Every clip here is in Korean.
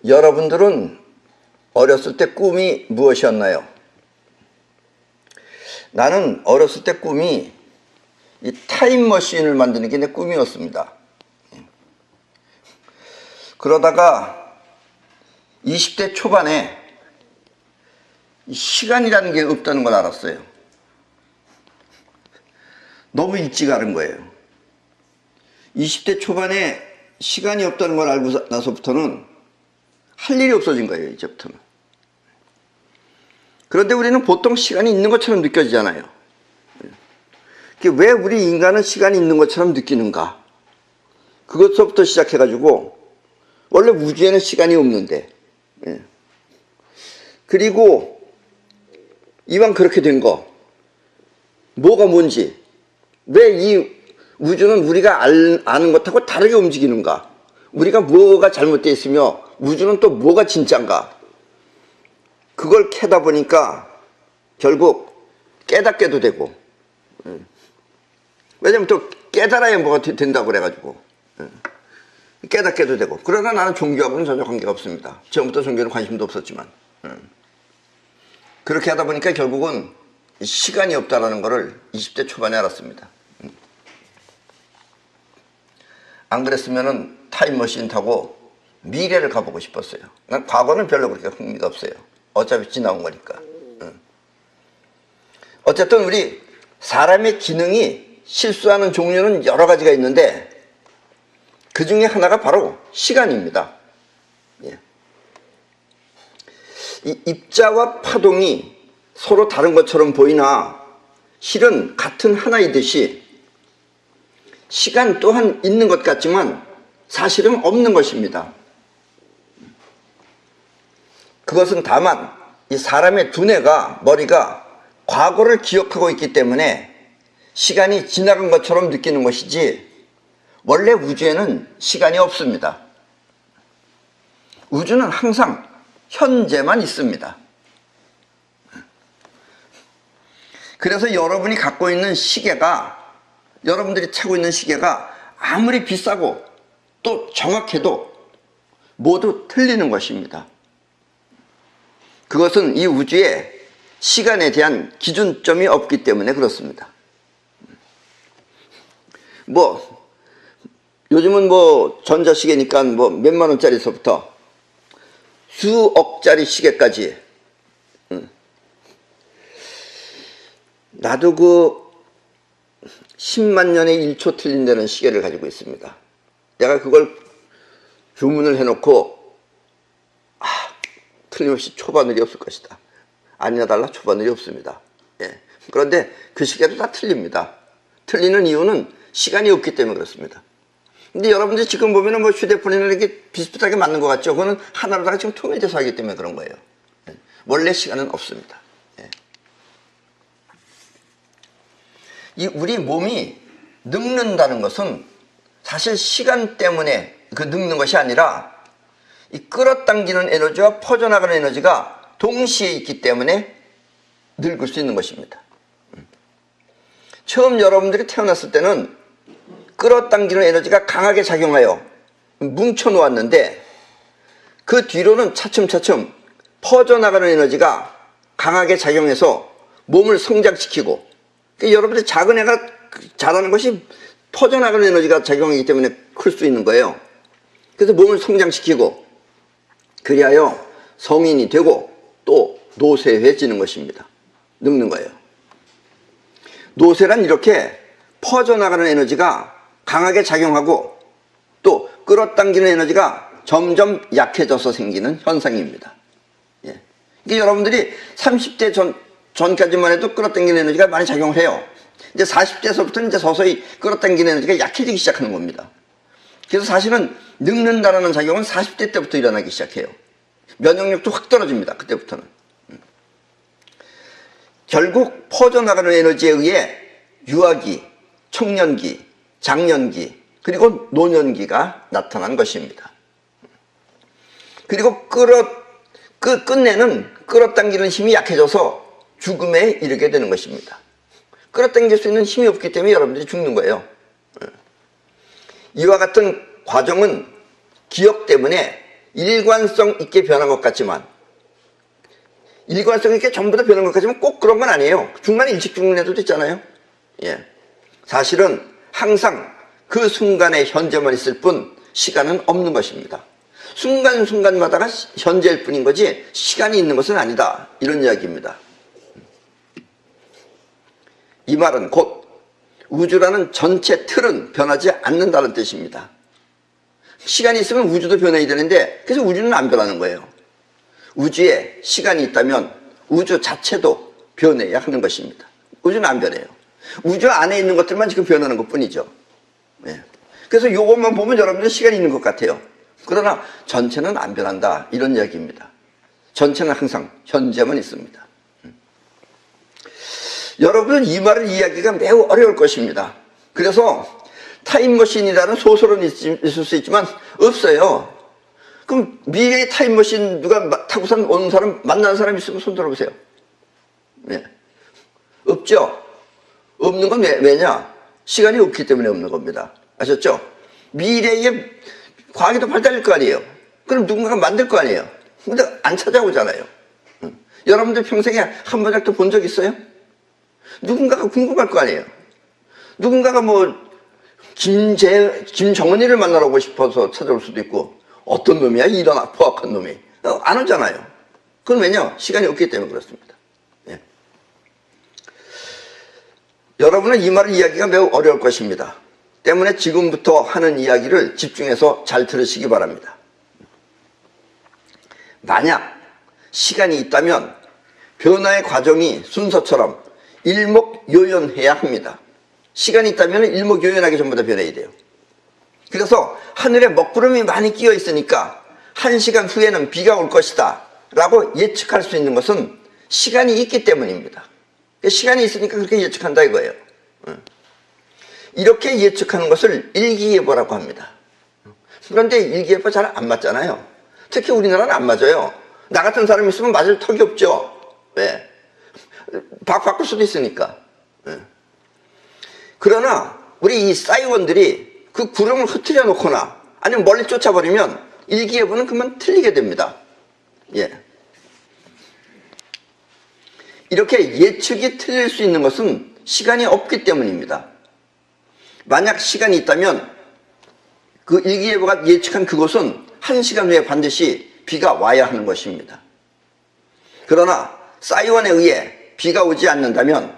여러분들은 어렸을 때 꿈이 무엇이었나요? 나는 어렸을 때 꿈이 이 타임머신을 만드는 게 내 꿈이었습니다. 그러다가 20대 초반에 시간이라는 게 없다는 걸 알았어요. 너무 일찍 알은 거예요. 20대 초반에 시간이 없다는 걸 알고 나서부터는 할 일이 없어진 거예요. 이제부터는. 그런데 우리는 보통 시간이 있는 것처럼 느껴지잖아요. 왜 우리 인간은 시간이 있는 것처럼 느끼는가? 그것부터 시작해가지고 원래 우주에는 시간이 없는데, 그리고 이왕 그렇게 된 거 뭐가 뭔지, 왜 이 우주는 우리가 아는 것하고 다르게 움직이는가? 우리가 뭐가 잘못되어 있으며 우주는 또 뭐가 진짠가? 그걸 캐다 보니까 결국 깨닫게도 되고, 왜냐면 또 깨달아야 뭐가 된다고 그래가지고 깨닫게도 되고. 그러나 나는 종교하고는 전혀 관계가 없습니다. 처음부터 종교는 관심도 없었지만, 그렇게 하다 보니까 결국은 시간이 없다라는 것을 20대 초반에 알았습니다. 안 그랬으면은 타임머신 타고 미래를 가보고 싶었어요. 난 과거는 별로 그렇게 흥미가 없어요. 어차피 지나온 거니까. 어쨌든 우리 사람의 기능이 실수하는 종류는 여러 가지가 있는데 그 중에 하나가 바로 시간입니다. 이 입자와 파동이 서로 다른 것처럼 보이나 실은 같은 하나이듯이 시간 또한 있는 것 같지만 사실은 없는 것입니다. 그것은 다만 이 사람의 두뇌가, 머리가 과거를 기억하고 있기 때문에 시간이 지나간 것처럼 느끼는 것이지 원래 우주에는 시간이 없습니다. 우주는 항상 현재만 있습니다. 그래서 여러분이 갖고 있는 시계가, 여러분들이 차고 있는 시계가 아무리 비싸고 또 정확해도 모두 틀리는 것입니다. 그것은 이 우주에 시간에 대한 기준점이 없기 때문에 그렇습니다. 요즘은 전자시계니까 몇만 원짜리서부터 수억짜리 시계까지. 나도 10만 년에 1초 틀린다는 시계를 가지고 있습니다. 내가 그걸 주문을 해놓고 틀림없이 초바늘이 없을 것이다. 아니나 달라 초바늘이 없습니다. 그런데 그 시계도 다 틀립니다. 틀리는 이유는 시간이 없기 때문에 그렇습니다. 근데 여러분들이 지금 보면은 휴대폰이나 이렇게 비슷비슷하게 맞는 것 같죠? 그거는 하나로다가 지금 통일돼서 하기 때문에 그런 거예요. 원래 시간은 없습니다. 우리 몸이 늙는다는 것은 사실 시간 때문에 늙는 것이 아니라 이 끌어당기는 에너지와 퍼져나가는 에너지가 동시에 있기 때문에 늙을 수 있는 것입니다. 처음 여러분들이 태어났을 때는 끌어당기는 에너지가 강하게 작용하여 뭉쳐 놓았는데 그 뒤로는 차츰차츰 퍼져나가는 에너지가 강하게 작용해서 몸을 성장시키고, 여러분들 작은 애가 자라는 것이 퍼져나가는 에너지가 작용하기 때문에 클 수 있는 거예요. 그래서 몸을 성장시키고 그리하여 성인이 되고 또 노쇠해지는 것입니다. 늙는 거예요. 노쇠란 이렇게 퍼져나가는 에너지가 강하게 작용하고 또 끌어당기는 에너지가 점점 약해져서 생기는 현상입니다. 이게 여러분들이 30대 전까지만 해도 끌어당기는 에너지가 많이 작용을 해요. 이제 40대에서부터는 이제 서서히 끌어당기는 에너지가 약해지기 시작하는 겁니다. 그래서 사실은 늙는다라는 작용은 40대 때부터 일어나기 시작해요. 면역력도 확 떨어집니다. 그때부터는. 결국 퍼져나가는 에너지에 의해 유아기, 청년기, 장년기, 그리고 노년기가 나타난 것입니다. 그리고 끝내는 끌어당기는 힘이 약해져서 죽음에 이르게 되는 것입니다. 끌어당길 수 있는 힘이 없기 때문에 여러분들이 죽는 거예요. 이와 같은 과정은 기억 때문에 일관성 있게 변한 것 같지만, 일관성 있게 전부 다 변한 것 같지만 꼭 그런 건 아니에요. 중간에 일찍 죽는 애들도 있잖아요. 예. 사실은 항상 그 순간의 현재만 있을 뿐 시간은 없는 것입니다. 순간순간마다가 현재일 뿐인 거지 시간이 있는 것은 아니다. 이런 이야기입니다. 이 말은 곧 우주라는 전체 틀은 변하지 않는다는 뜻입니다. 시간이 있으면 우주도 변해야 되는데 그래서 우주는 안 변하는 거예요. 우주에 시간이 있다면 우주 자체도 변해야 하는 것입니다. 우주는 안 변해요. 우주 안에 있는 것들만 지금 변하는 것뿐이죠. 네. 그래서 이것만 보면 여러분들 시간이 있는 것 같아요. 그러나 전체는 안 변한다. 이런 이야기입니다. 전체는 항상 현재만 있습니다. 여러분은 이 말을 이해하기가 매우 어려울 것입니다. 그래서 타임머신이라는 소설은 있을 수 있지만 없어요. 그럼 미래의 타임머신 누가 타고선 오는 사람, 만나는 사람 있으면 손 들어보세요. 네. 없죠? 없는 건 왜냐? 시간이 없기 때문에 없는 겁니다. 아셨죠? 미래에 과학이 더 발달할 거 아니에요. 그럼 누군가가 만들 거 아니에요. 근데 안 찾아오잖아요. 여러분들 평생에 한 번도 본 적 있어요? 누군가가 궁금할 거 아니에요. 누군가가 뭐 김정은이를 만나러 싶어서 찾아올 수도 있고 어떤 놈이야? 이런 포악한 놈이. 안 오잖아요. 그건 왜냐? 시간이 없기 때문에 그렇습니다. 예. 여러분은 이 말을 이야기가 매우 어려울 것입니다. 때문에 지금부터 하는 이야기를 집중해서 잘 들으시기 바랍니다. 만약 시간이 있다면 변화의 과정이 순서처럼 일목요연해야 합니다. 시간이 있다면 일목요연하게 전부 다 변해야 돼요. 그래서 하늘에 먹구름이 많이 끼어 있으니까 1시간 후에는 비가 올 것이다 라고 예측할 수 있는 것은 시간이 있기 때문입니다. 시간이 있으니까 그렇게 예측한다 이거예요. 이렇게 예측하는 것을 일기예보라고 합니다. 그런데 일기예보 잘 안 맞잖아요. 특히 우리나라는 안 맞아요. 나 같은 사람이 있으면 맞을 턱이 없죠. 왜? 바꿀 수도 있으니까. 그러나 우리 이 싸이원들이 그 구름을 흐트려 놓거나 아니면 멀리 쫓아버리면 일기예보는 그만 틀리게 됩니다. 예. 이렇게 예측이 틀릴 수 있는 것은 시간이 없기 때문입니다. 만약 시간이 있다면 그 일기예보가 예측한 그곳은 1시간 후에 반드시 비가 와야 하는 것입니다. 그러나 싸이원에 의해 비가 오지 않는다면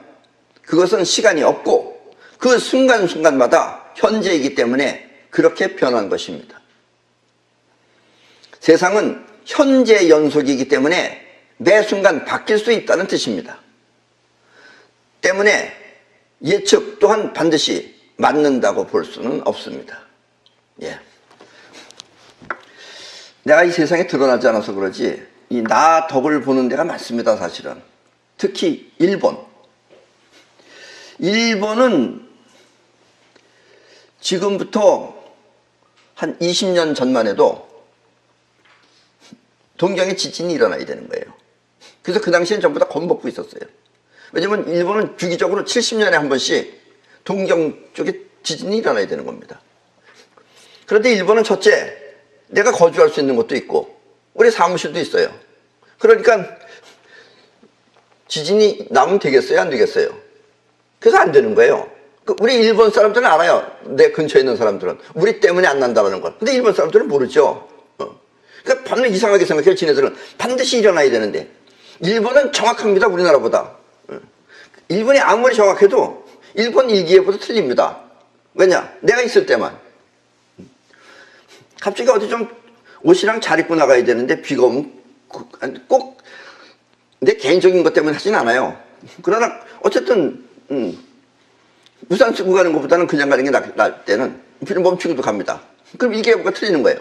그것은 시간이 없고 그 순간순간마다 현재이기 때문에 그렇게 변한 것입니다. 세상은 현재 연속이기 때문에 매 순간 바뀔 수 있다는 뜻입니다. 때문에 예측 또한 반드시 맞는다고 볼 수는 없습니다. 예. 내가 이 세상에 드러나지 않아서 그러지 이 나 덕을 보는 데가 많습니다. 사실은. 특히 일본은 지금부터 한 20년 전만 해도 동경에 지진이 일어나야 되는 거예요. 그래서 그 당시엔 전부 다 겁먹고 있었어요. 왜냐면 일본은 주기적으로 70년에 한 번씩 동경 쪽에 지진이 일어나야 되는 겁니다. 그런데 일본은 첫째, 내가 거주할 수 있는 곳도 있고 우리 사무실도 있어요. 그러니까 지진이 나면 되겠어요? 안 되겠어요? 그래서 안 되는 거예요. 우리 일본 사람들은 알아요. 내 근처에 있는 사람들은. 우리 때문에 안 난다는 걸. 근데 일본 사람들은 모르죠. 그러니까 반드시 이상하게 생각해요. 지네들은 반드시 일어나야 되는데. 일본은 정확합니다. 우리나라보다. 일본이 아무리 정확해도 일본 일기예보도 틀립니다. 왜냐? 내가 있을 때만. 갑자기 어디 좀 옷이랑 잘 입고 나가야 되는데 비가 오면 꼭 내 개인적인 것 때문에 하진 않아요. 그러나 어쨌든 우산 쓰고 가는 것보다는 그냥 가는 게 나을 때는 비를 멈추고도 갑니다. 그럼 일기예보가 틀리는 거예요.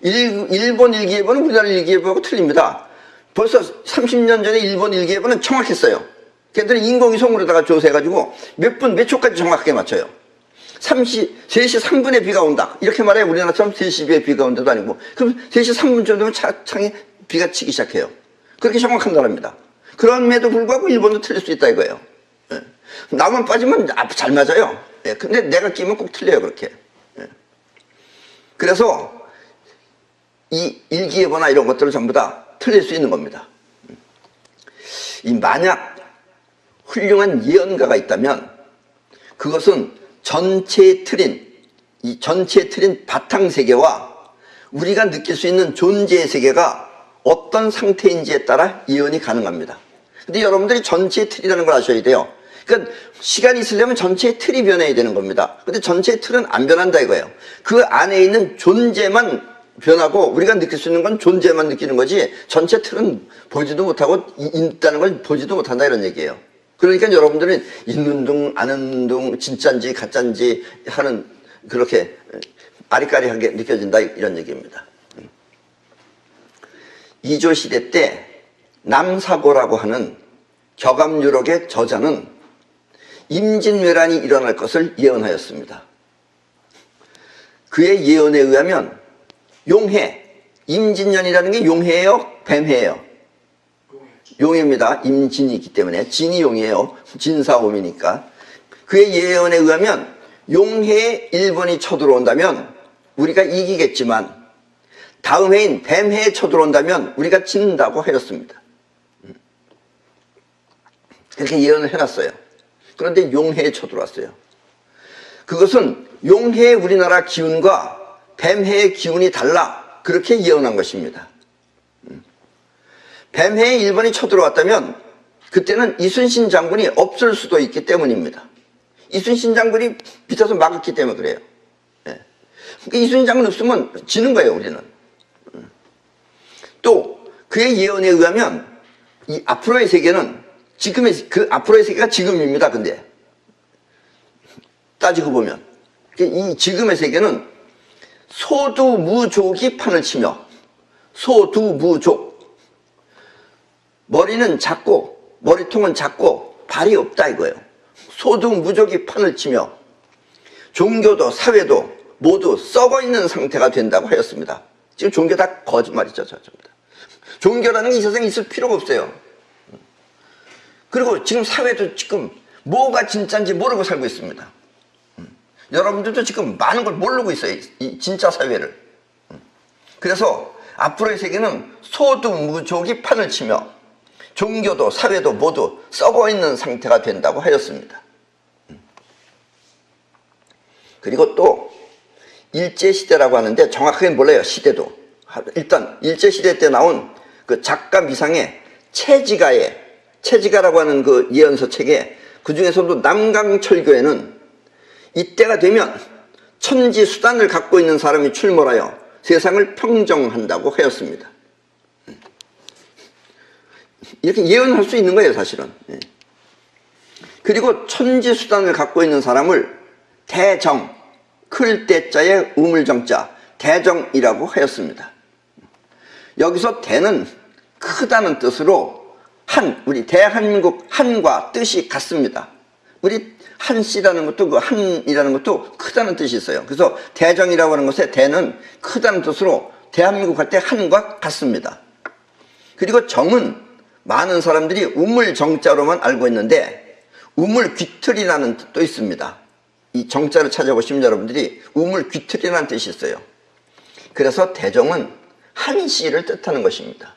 일본 일기예보는 우리나라 일기예보하고 틀립니다. 벌써 30년 전에 일본 일기예보는 정확했어요. 걔들은 인공위성으로다가 조사해가지고 몇 분, 몇 초까지 정확하게 맞춰요. 3시 3분에 비가 온다. 이렇게 말해 우리나라처럼 3시에 비가 온다도 아니고 그럼 3시 3분 정도면 창에 비가 치기 시작해요. 그렇게 정확한 나라입니다. 그럼에도 불구하고 일본도 틀릴 수 있다 이거예요. 예. 나만 빠지면 잘 맞아요. 예. 근데 내가 끼면 꼭 틀려요 그렇게. 예. 그래서 이 일기예보나 이런 것들을 전부 다 틀릴 수 있는 겁니다. 이 만약 훌륭한 예언가가 있다면 그것은 전체에 틀린 바탕 세계와 우리가 느낄 수 있는 존재의 세계가 어떤 상태인지에 따라 예언이 가능합니다. 근데 여러분들이 전체의 틀이라는 걸 아셔야 돼요. 그러니까 시간이 있으려면 전체의 틀이 변해야 되는 겁니다. 근데 전체의 틀은 안 변한다 이거예요. 그 안에 있는 존재만 변하고 우리가 느낄 수 있는 건 존재만 느끼는 거지 전체 틀은 보지도 못하고 있다는 걸 보지도 못한다 이런 얘기예요. 그러니까 여러분들은 있는 둥 아는 둥 진짜인지 가짜인지 하는 그렇게 아리까리하게 느껴진다 이런 얘기입니다. 이조 시대 때 남사고라고 하는 격암유록의 저자는 임진왜란이 일어날 것을 예언하였습니다. 그의 예언에 의하면 용해, 임진년이라는 게 용해예요? 뱀해예요? 용해입니다. 임진이 있기 때문에 진이 용이에요. 진사오미니까. 그의 예언에 의하면 용해에 일본이 쳐들어온다면 우리가 이기겠지만 다음 해인 뱀해에 쳐들어온다면 우리가 진다고 하였습니다. 그렇게 예언을 해놨어요. 그런데 용해에 쳐들어왔어요. 그것은 용해의 우리나라 기운과 뱀해의 기운이 달라 그렇게 예언한 것입니다. 뱀해에 일본이 쳐들어왔다면 그때는 이순신 장군이 없을 수도 있기 때문입니다. 이순신 장군이 비켜서 막았기 때문에 그래요. 그러니까 이순신 장군 없으면 지는 거예요 우리는. 또 그의 예언에 의하면 이 앞으로의 세계는 그 앞으로의 세계가 지금입니다. 근데 따지고 보면 이 지금의 세계는 소두무족이 판을 치며 소두무족 머리는 작고 머리통은 작고 발이 없다 이거예요. 소두무족이 판을 치며 종교도 사회도 모두 썩어있는 상태가 된다고 하였습니다. 지금 종교 다 거짓말이죠. 전부 다. 종교라는 게 이 세상에 있을 필요가 없어요. 그리고 지금 사회도 지금 뭐가 진짜인지 모르고 살고 있습니다. 여러분들도 지금 많은 걸 모르고 있어요. 이 진짜 사회를. 그래서 앞으로의 세계는 소두무족이 판을 치며 종교도 사회도 모두 썩어있는 상태가 된다고 하였습니다. 그리고 또 일제시대라고 하는데 정확하게 몰라요. 시대도. 일단 일제시대 때 나온 그 작가 미상의 채지가라고 하는 그 예언서 책에 그 중에서도 남강철교에는 이때가 되면 천지수단을 갖고 있는 사람이 출몰하여 세상을 평정한다고 하였습니다. 이렇게 예언할 수 있는 거예요 사실은. 그리고 천지수단을 갖고 있는 사람을 대정, 클 때자에 우물정자 대정이라고 하였습니다. 여기서 대는 크다는 뜻으로 우리 대한민국 한과 뜻이 같습니다. 우리 한씨라는 것도 그 한이라는 것도 크다는 뜻이 있어요. 그래서 대정이라고 하는 것에 대는 크다는 뜻으로 대한민국 할 때 한과 같습니다. 그리고 정은 많은 사람들이 우물정자로만 알고 있는데 우물귀틀이라는 뜻도 있습니다. 이 정자를 찾아보시면 여러분들이 우물귀틀이라는 뜻이 있어요. 그래서 대정은 한씨를 뜻하는 것입니다.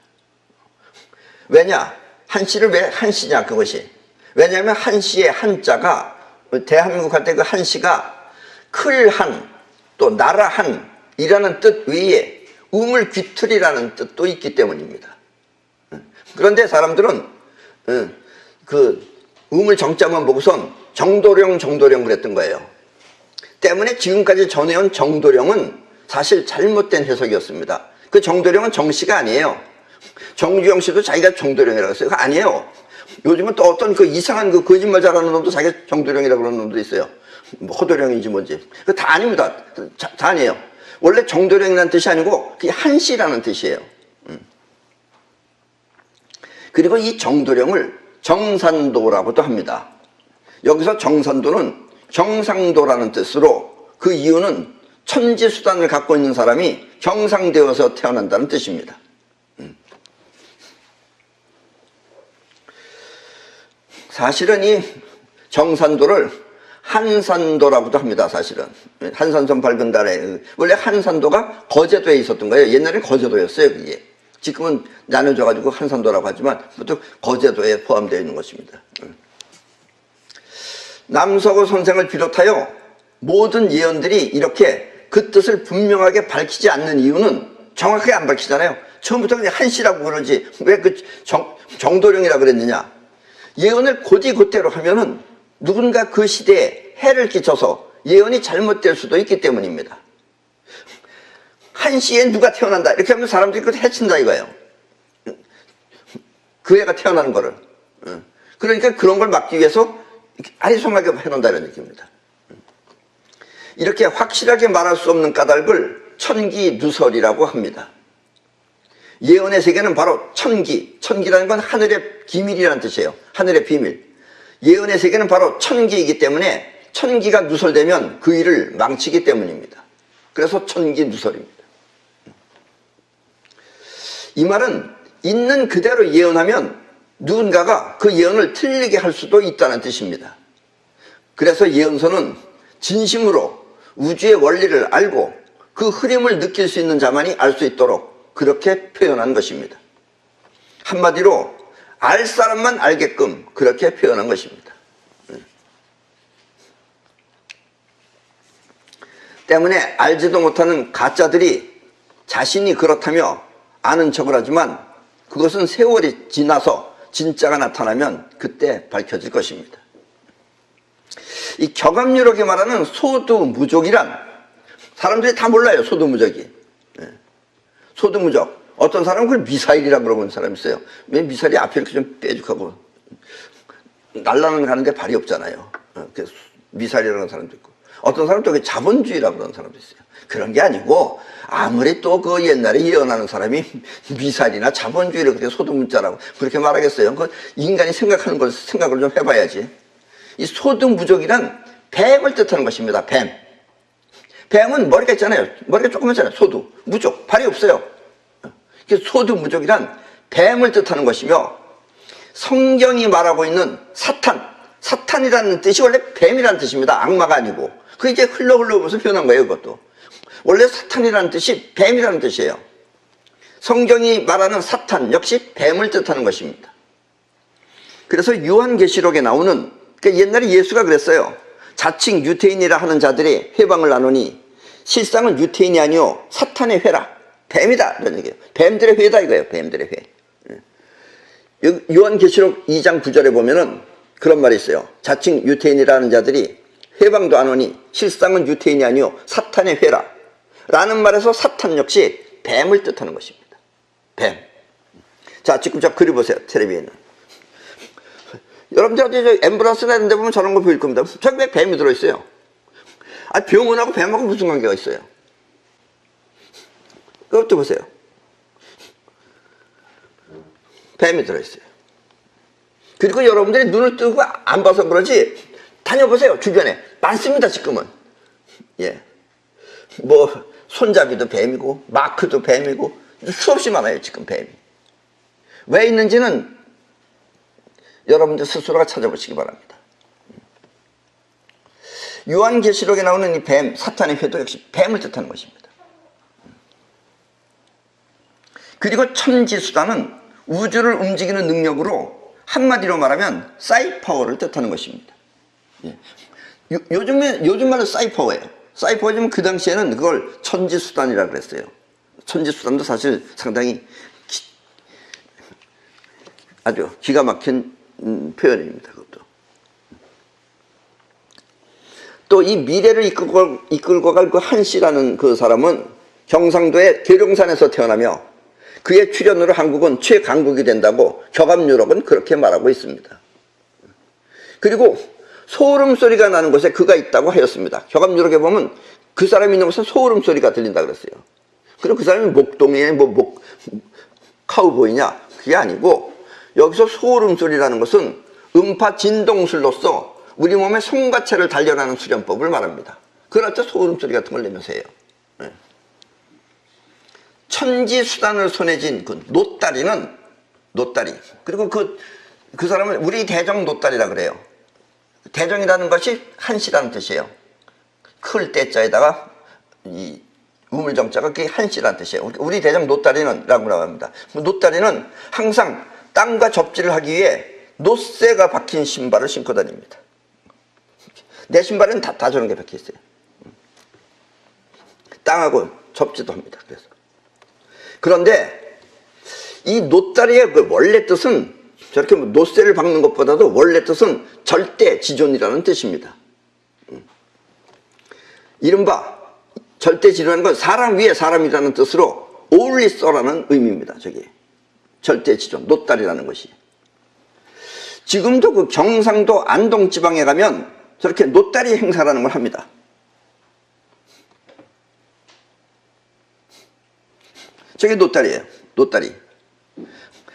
왜냐? 한씨를 왜 한씨냐 그것이. 왜냐하면 한씨의 한자가 대한민국 할 때 그 한씨가 클한 또 나라한이라는 뜻 외에 우물귀틀이라는 뜻도 있기 때문입니다. 그런데 사람들은 그 우물정자만 보고선 정도령 그랬던 거예요. 때문에 지금까지 전해온 정도령은 사실 잘못된 해석이었습니다. 그 정도령은 정씨가 아니에요. 정주영 씨도 자기가 정도령이라고 했어요. 그거 아니에요. 요즘은 또 어떤 그 이상한 그 거짓말 잘하는 놈도 자기가 정도령이라고 그러는 놈도 있어요. 뭐 호도령인지 뭔지. 그거 다 아닙니다. 다 아니에요. 원래 정도령이라는 뜻이 아니고 그게 한씨라는 뜻이에요. 그리고 이 정도령을 정산도라고도 합니다. 여기서 정산도는 경상도라는 뜻으로 그 이유는 천지수단을 갖고 있는 사람이 경상되어서 태어난다는 뜻입니다. 사실은 이 정산도를 한산도라고도 합니다. 사실은 한산선 밝은 달에 원래 한산도가 거제도에 있었던 거예요. 옛날엔 거제도였어요. 그게 지금은 나눠져 가지고 한산도라고 하지만 보통 거제도에 포함되어 있는 것입니다. 남서구 선생을 비롯하여 모든 예언들이 이렇게 그 뜻을 분명하게 밝히지 않는 이유는 정확하게 안 밝히잖아요. 처음부터 그냥 한시라고 그러지 왜 그 정도령이라 그랬느냐. 예언을 곧이곧대로 하면은 누군가 그 시대에 해를 끼쳐서 예언이 잘못될 수도 있기 때문입니다. 한시에 누가 태어난다 이렇게 하면 사람들이 그걸 해친다 이거예요. 그 애가 태어나는 거를. 그러니까 그런 걸 막기 위해서 아리송하게 해놓는다 이런 얘기입니다. 이렇게 확실하게 말할 수 없는 까닭을 천기누설이라고 합니다. 예언의 세계는 바로 천기라는 건 하늘의 기밀이라는 뜻이에요. 하늘의 비밀. 예언의 세계는 바로 천기이기 때문에 천기가 누설되면 그 일을 망치기 때문입니다. 그래서 천기누설입니다. 이 말은 있는 그대로 예언하면 누군가가 그 예언을 틀리게 할 수도 있다는 뜻입니다. 그래서 예언서는 진심으로 우주의 원리를 알고 그 흐름을 느낄 수 있는 자만이 알 수 있도록 그렇게 표현한 것입니다. 한마디로 알 사람만 알게끔 그렇게 표현한 것입니다. 때문에 알지도 못하는 가짜들이 자신이 그렇다며 아는 척을 하지만 그것은 세월이 지나서 진짜가 나타나면 그때 밝혀질 것입니다. 이 격압유력이 말하는 소두무족이란 사람들이 다 몰라요. 소두무족이. 소두무족. 어떤 사람은 그걸 미사일이라고 그러는 사람이 있어요. 왜 미사일이 앞에 이렇게 좀 빼죽하고 날라는 가는데 발이 없잖아요. 그래서 미사일이라는 사람도 있고 어떤 사람은 또 자본주의라고 그러는 사람도 있어요. 그런 게 아니고 아무리 또 그 옛날에 예언하는 사람이 미사일이나 자본주의를 그렇게 소두문자라고 그렇게 말하겠어요. 그 인간이 생각하는 걸 생각을 좀 해봐야지. 이 소두무족이란 뱀을 뜻하는 것입니다. 뱀. 뱀은 머리가 있잖아요. 머리가 조그맣잖아요. 소두. 무족. 발이 없어요. 소두무족이란 뱀을 뜻하는 것이며 성경이 말하고 있는 사탄이라는 뜻이 원래 뱀이라는 뜻입니다. 악마가 아니고. 그게 이제 흘러오면서 변한 거예요. 그것도. 원래 사탄이라는 뜻이 뱀이라는 뜻이에요. 성경이 말하는 사탄 역시 뱀을 뜻하는 것입니다. 그래서 요한계시록에 나오는 그러니까 옛날에 예수가 그랬어요. 자칭 유태인이라 하는 자들이 회방을 나누니 실상은 유태인이 아니요 사탄의 회라. 뱀이다 이런 얘기예요. 뱀들의 회다 이거예요. 뱀들의 회. 요한계시록 2장 9절에 보면은 그런 말이 있어요. 자칭 유태인이라 하는 자들이 회방도 안 오니 실상은 유태인이 아니요 사탄의 회라 라는 말에서 사탄 역시 뱀을 뜻하는 것입니다. 뱀. 자 지금 저 그리 보세요. 텔레비에는 여러분들 엠브라스나 이런 데 보면 저런 거 보일 겁니다. 저기 뱀이 들어있어요. 아, 병원하고 뱀하고 무슨 관계가 있어요? 그것도 보세요. 뱀이 들어있어요. 그리고 여러분들이 눈을 뜨고 안 봐서 그러지 다녀보세요. 주변에 많습니다. 지금은. 예, 뭐 손잡이도 뱀이고 마크도 뱀이고 수없이 많아요. 지금 뱀이. 왜 있는지는 여러분들 스스로가 찾아보시기 바랍니다. 요한계시록에 나오는 이 뱀, 사탄의 회도 역시 뱀을 뜻하는 것입니다. 그리고 천지수단은 우주를 움직이는 능력으로 한마디로 말하면 사이파워를 뜻하는 것입니다. 예. 요즘 말은 사이파워예요. 사이파워지만 그 당시에는 그걸 천지수단이라고 그랬어요. 천지수단도 사실 상당히 아주 기가 막힌 표현입니다. 그것도. 또 이 미래를 이끌고 갈 그 한씨라는 그 사람은 경상도의 계룡산에서 태어나며 그의 출현으로 한국은 최강국이 된다고 격압유력은 그렇게 말하고 있습니다. 그리고 소울음소리가 나는 곳에 그가 있다고 하였습니다. 격압유력에 보면 그 사람이 있는 곳에 소울음소리가 들린다 그랬어요. 그럼 그 사람이 목동이냐 카우보이냐 그게 아니고 여기서 소울음소리라는 것은 음파 진동술로서 우리 몸의 송가체를 단련하는 수련법을 말합니다. 그럴 때 소울음소리 같은 걸 내면서 해요. 천지수단을 손에 쥔 그 노따리 그리고 그 사람을 우리 대정 노따리라 그래요. 대정이라는 것이 한시라는 뜻이에요. 클 때자에다가 이 우물정자가 그게 한시라는 뜻이에요. 우리 대장 노다리는 라고 합니다. 노다리는 항상 땅과 접지를 하기 위해 노쇠가 박힌 신발을 신고 다닙니다. 내 신발은 다 저런 게 박혀 있어요. 땅하고 접지도 합니다. 그런데 이 노다리의 그 원래 뜻은 저렇게 노쇠를 박는 것보다도 원래 뜻은 절대지존이라는 뜻입니다. 이른바 절대지존이라는 건 사람 위에 사람이라는 뜻으로 올리서라는 의미입니다. 저기 절대지존, 노다리라는 것이. 지금도 그 경상도 안동지방에 가면 저렇게 노다리 행사라는 걸 합니다. 저게 노다리예요. 노다리.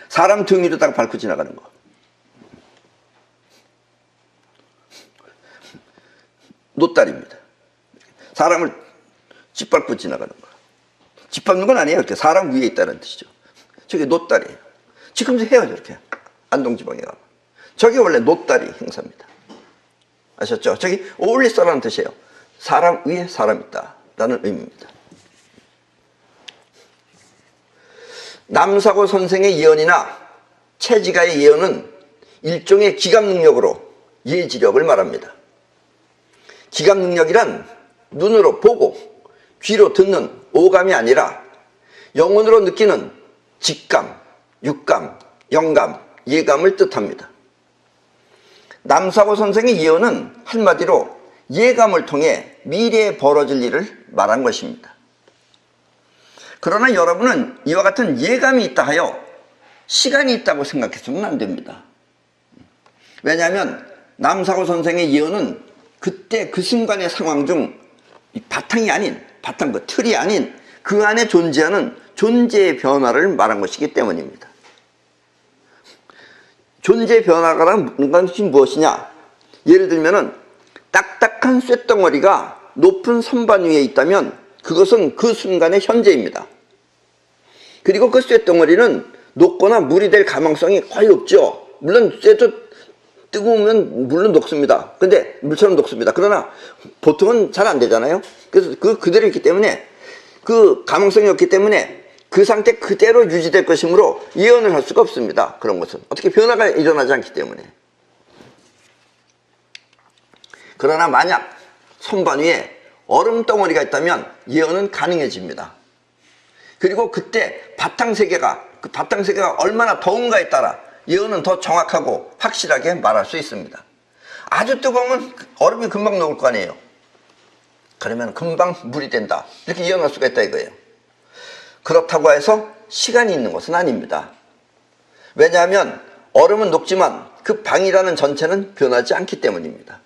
사람 등 위로다가 밟고 지나가는 거. 노다리입니다. 사람을 짓밟고 지나가는 거. 짓밟는 건 아니에요. 이렇게 사람 위에 있다는 뜻이죠. 저게 노다리예요. 지금도 해요. 저렇게. 안동지방에 가면. 저게 원래 노다리 행사입니다. 아셨죠? 저기 올리서라는 뜻이에요. 사람 위에 사람 있다라는 의미입니다. 남사고 선생의 예언이나 채지가의 예언은 일종의 기감 능력으로 예지력을 말합니다. 기감 능력이란 눈으로 보고 귀로 듣는 오감이 아니라 영혼으로 느끼는 직감, 육감, 영감, 예감을 뜻합니다. 남사고 선생의 예언은 한마디로 예감을 통해 미래에 벌어질 일을 말한 것입니다. 그러나 여러분은 이와 같은 예감이 있다 하여 시간이 있다고 생각해서는 안 됩니다. 왜냐하면 남사고 선생의 예언은 그때 그 순간의 상황 중 바탕이 아닌, 바탕 그 틀이 아닌 그 안에 존재하는 존재의 변화를 말한 것이기 때문입니다. 존재의 변화라는 것이 무엇이냐? 예를 들면은 딱딱한 쇳덩어리가 높은 선반 위에 있다면 그것은 그 순간의 현재입니다. 그리고 그 쇳덩어리는 녹거나 물이 될 가망성이 거의 없죠. 물론 쇳도 뜨거우면 물론 녹습니다. 근데 물처럼 녹습니다. 그러나 보통은 잘 안 되잖아요. 그래서 그대로 있기 때문에 그 가망성이 없기 때문에 그 상태 그대로 유지될 것이므로 예언을 할 수가 없습니다. 그런 것은 어떻게 변화가 일어나지 않기 때문에. 그러나 만약 선반 위에 얼음 덩어리가 있다면 예언은 가능해집니다. 그리고 그때 바탕세계가 그 바탕세계가 얼마나 더운가에 따라 예언은 더 정확하고 확실하게 말할 수 있습니다. 아주 뜨거우면 얼음이 금방 녹을 거 아니에요. 그러면 금방 물이 된다. 이렇게 예언할 수가 있다 이거예요. 그렇다고 해서 시간이 있는 것은 아닙니다. 왜냐하면 얼음은 녹지만 그 방이라는 전체는 변하지 않기 때문입니다.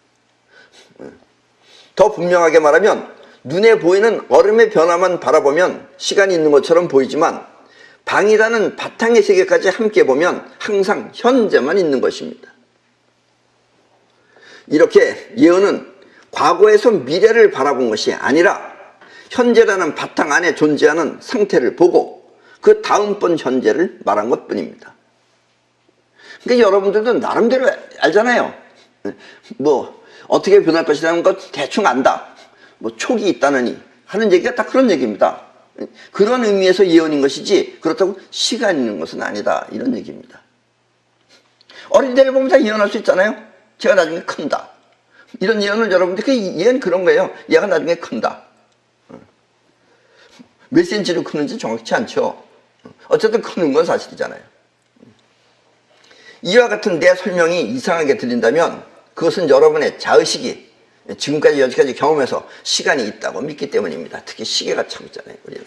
더 분명하게 말하면 눈에 보이는 얼음의 변화만 바라보면 시간이 있는 것처럼 보이지만 방이라는 바탕의 세계까지 함께 보면 항상 현재만 있는 것입니다. 이렇게 예언은 과거에서 미래를 바라본 것이 아니라 현재라는 바탕 안에 존재하는 상태를 보고 그 다음번 현재를 말한 것뿐입니다. 그러니까 여러분들도 나름대로 알잖아요. 뭐 어떻게 변할 것이라는 것 대충 안다. 뭐 촉이 있다느니 하는 얘기가 다 그런 얘기입니다. 그런 의미에서 예언인 것이지 그렇다고 시간 있는 것은 아니다 이런 얘기입니다. 어린애를 보면 다 예언할 수 있잖아요. 제가 나중에 큰다. 이런 예언을 여러분들 그 예언 그런 거예요. 얘가 나중에 큰다. 몇 센치로 크는지 정확치 않죠. 어쨌든 크는 건 사실이잖아요. 이와 같은 내 설명이 이상하게 들린다면 그것은 여러분의 자의식이 지금까지 여기까지 경험해서 시간이 있다고 믿기 때문입니다. 특히 시계가 참 있잖아요. 우리는.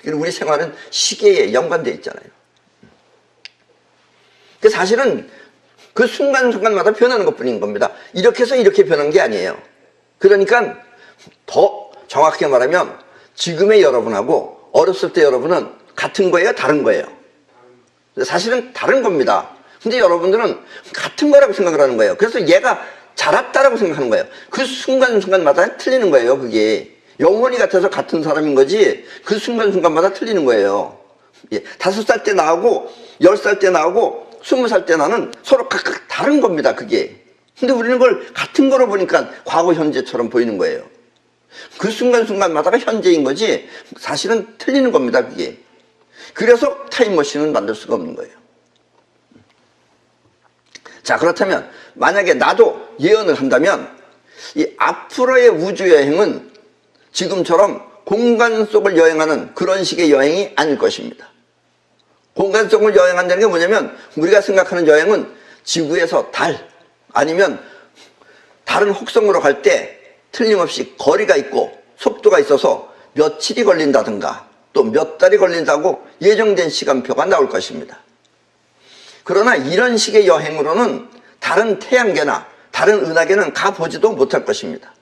그리고 우리 생활은 시계에 연관되어 있잖아요. 그 사실은 그 순간순간마다 변하는 것뿐인 겁니다. 이렇게 해서 이렇게 변한 게 아니에요. 그러니까 더 정확하게 말하면 지금의 여러분하고 어렸을 때 여러분은 같은 거예요? 다른 거예요? 사실은 다른 겁니다. 근데 여러분들은 같은 거라고 생각을 하는 거예요. 그래서 얘가 자랐다라고 생각하는 거예요. 그 순간순간마다 틀리는 거예요. 그게 영원히 같아서 같은 사람인 거지 그 순간순간마다 틀리는 거예요. 예, 5살 때 나오고 10살 때 나오고 20살 때 나는 서로 각각 다른 겁니다, 그게. 근데 우리는 그걸 같은 거로 보니까 과거, 현재처럼 보이는 거예요. 그 순간순간마다가 현재인 거지 사실은 틀리는 겁니다, 그게. 그래서 타임머신은 만들 수가 없는 거예요. 자, 그렇다면 만약에 나도 예언을 한다면 이 앞으로의 우주여행은 지금처럼 공간 속을 여행하는 그런 식의 여행이 아닐 것입니다. 공간 속을 여행한다는 게 뭐냐면 우리가 생각하는 여행은 지구에서 달 아니면 다른 혹성으로 갈 때 틀림없이 거리가 있고 속도가 있어서 며칠이 걸린다든가 또 몇 달이 걸린다고 예정된 시간표가 나올 것입니다. 그러나 이런 식의 여행으로는 다른 태양계나 다른 은하계는 가보지도 못할 것입니다.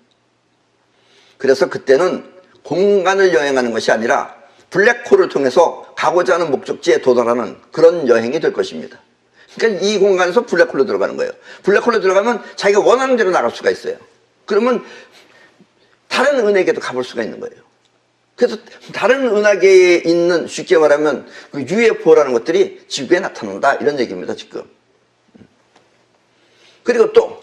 그래서 그때는 공간을 여행하는 것이 아니라 블랙홀을 통해서 가고자 하는 목적지에 도달하는 그런 여행이 될 것입니다. 그러니까 이 공간에서 블랙홀로 들어가는 거예요. 블랙홀로 들어가면 자기가 원하는 대로 나갈 수가 있어요. 그러면 다른 은하계도 가볼 수가 있는 거예요. 그래서 다른 은하계에 있는, 쉽게 말하면 그 UFO라는 것들이 지구에 나타난다 이런 얘기입니다, 지금. 그리고 또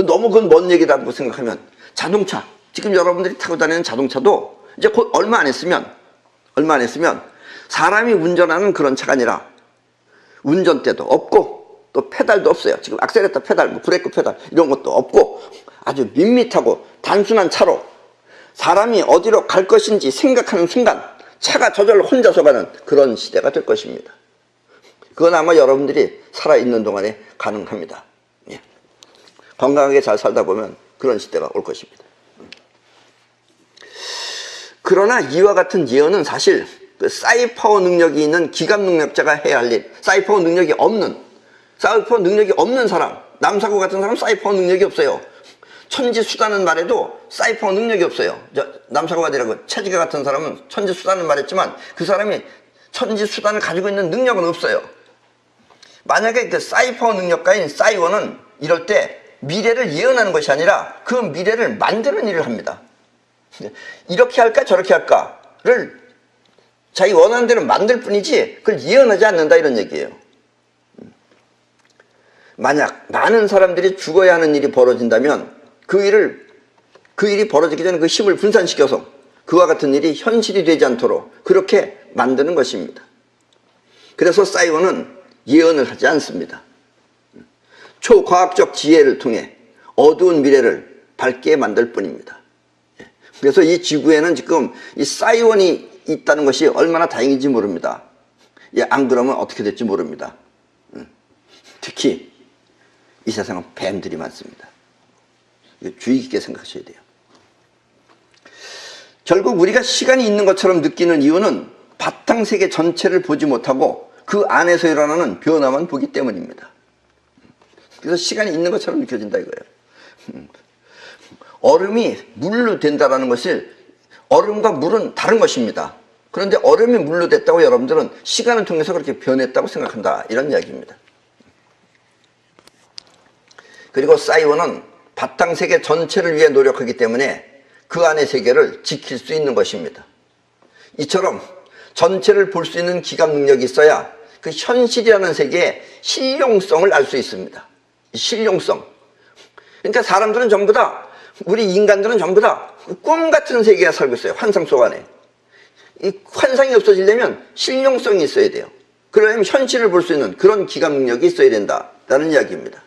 너무 그건 먼 얘기라고 생각하면 자동차, 지금 여러분들이 타고 다니는 자동차도 이제 곧 얼마 안 했으면 사람이 운전하는 그런 차가 아니라 운전대도 없고 또 페달도 없어요. 지금 악셀레터 페달, 뭐 브레이크 페달 이런 것도 없고 아주 밋밋하고 단순한 차로 사람이 어디로 갈 것인지 생각하는 순간 차가 저절로 혼자서 가는 그런 시대가 될 것입니다. 그건 아마 여러분들이 살아있는 동안에 가능합니다. 예. 건강하게 잘 살다 보면 그런 시대가 올 것입니다. 그러나 이와 같은 예언은 사실 그 사이퍼 능력이 있는 기갑 능력자가 해야 할 일, 사이퍼 능력이 없는 사람, 남사고 같은 사람은 사이퍼 능력이 없어요. 천지수단은 말해도 사이퍼 능력이 없어요. 남사고가 되라고 체지가 같은 사람은 천지수단은 말했지만 그 사람이 천지수단을 가지고 있는 능력은 없어요. 만약에 그 사이퍼 능력가인 사이원은 이럴 때 미래를 예언하는 것이 아니라 그 미래를 만드는 일을 합니다. 이렇게 할까 저렇게 할까를 자기 원하는 대로 만들 뿐이지 그걸 예언하지 않는다 이런 얘기예요. 만약 많은 사람들이 죽어야 하는 일이 벌어진다면 그 일이 벌어지기 전에 그 힘을 분산시켜서 그와 같은 일이 현실이 되지 않도록 그렇게 만드는 것입니다. 그래서 사이원은 예언을 하지 않습니다. 초과학적 지혜를 통해 어두운 미래를 밝게 만들 뿐입니다. 그래서 이 지구에는 지금 이 사이원이 있다는 것이 얼마나 다행인지 모릅니다. 안 그러면 어떻게 될지 모릅니다. 특히 이 세상은 뱀들이 많습니다. 주의 깊게 생각하셔야 돼요. 결국 우리가 시간이 있는 것처럼 느끼는 이유는 바탕세계 전체를 보지 못하고 그 안에서 일어나는 변화만 보기 때문입니다. 그래서 시간이 있는 것처럼 느껴진다 이거예요. 얼음이 물로 된다는 것을, 얼음과 물은 다른 것입니다. 그런데 얼음이 물로 됐다고 여러분들은 시간을 통해서 그렇게 변했다고 생각한다 이런 이야기입니다. 그리고 사이원은 바탕세계 전체를 위해 노력하기 때문에 그 안의 세계를 지킬 수 있는 것입니다. 이처럼 전체를 볼 수 있는 기감 능력이 있어야 그 현실이라는 세계의 실용성을 알 수 있습니다. 실용성. 그러니까 사람들은 전부 다, 우리 인간들은 전부 다 꿈 같은 세계에 살고 있어요. 환상 속 안에. 이 환상이 없어지려면 실용성이 있어야 돼요. 그러려면 현실을 볼 수 있는 그런 기감 능력이 있어야 된다라는 이야기입니다.